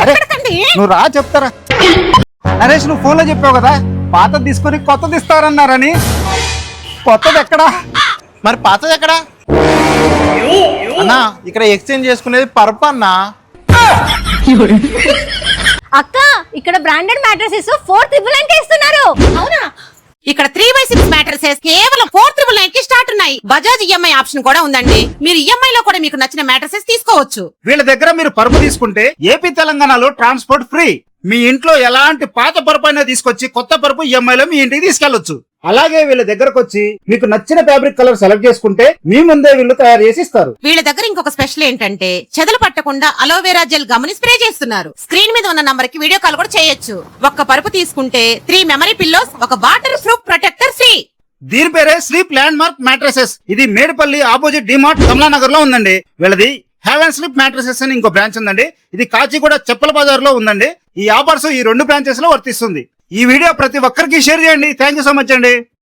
ఎక్కడికండి? నువ్వు రా చెప్తారా. నరేష్ నువ్వు ఫోన్లో చెప్పావు కదా పాతది తీసుకొని కొత్తది ఇస్తారన్నారని. కొత్తది ఎక్కడా? మరి పాతది ఎక్కడా అన్నా? ఇక్కడ ఎక్స్చేంజ్ చేసుకునేది పర్పు అన్నా. అక్క ఇక్కడ బ్రాండెడ్ మ్యాట్రెసెస్ 499 కి ఇస్తున్నారు. అవునా? ఇక్కడ 3/6 మ్యాట్రసెస్ కేవలం 499 కి స్టార్ట్ ఉన్నాయి. బజాజ్ ఈఎంఐ ఆప్షన్ కూడా ఉందండి. మీరు ఈఎంఐ లో కూడా మీకు నచ్చిన మ్యాట్రసెస్ తీసుకోవచ్చు. వీళ్ళ దగ్గర మీరు పరుపు తీసుకుంటే ఏపీ తెలంగాణలో ట్రాన్స్పోర్ట్ ఫ్రీ. మీ ఇంట్లో ఎలాంటి పాత పరుపు అయినా తీసుకొచ్చి కొత్త పరుపు ఈఎంఐలో మీ ఇంటికి తీసుకెళ్లొచ్చు. అలాగే వీళ్ళ దగ్గరకు వచ్చి మీకు నచ్చిన ఫ్యాబ్రిక్ కలర్ సెలెక్ట్ చేసుకుంటే మీ ముందే వీళ్ళు తయారు చేసి ఇస్తారు. వీళ్ళ దగ్గర ఇంకొక స్పెషల్ ఏంటంటే చెదలు పట్టకుండా అలోవెరా జెల్ గమ్ని స్ప్రే చేస్తున్నారు. స్క్రీన్ మీద ఉన్న నంబర్ కి వీడియో కాల్ కూడా చేయొచ్చు. ఒక్క పరుపు తీసుకుంటే 3 మెమరీ పిల్లోస్, ఒక వాటర్ ప్రూఫ్ ప్రొటెక్టర్ ఫ్రీ. దీని పేరే స్లీప్ ల్యాండ్ మార్క్ మ్యాట్రసెస్. ఇది మేడిపల్లి ఆపోజిట్ డిమార్ట్ కమలానగర్ లో ఉందండి. వీళ్ళది హెవెన్ స్లీప్ మ్యాట్రసెస్ అని ఇంకో బ్రాంచ్ ఉందండి. ఇది కాచిగూడ చెప్పుల బజార్ లో ఉందండి. ఈ ఆఫర్స్ ఈ 2 బ్రాంచెస్ లో వర్తిస్తుంది. ఈ వీడియో ప్రతి ఒక్కరికి షేర్ చేయండి. థ్యాంక్ యూ సో మచ్ అండి.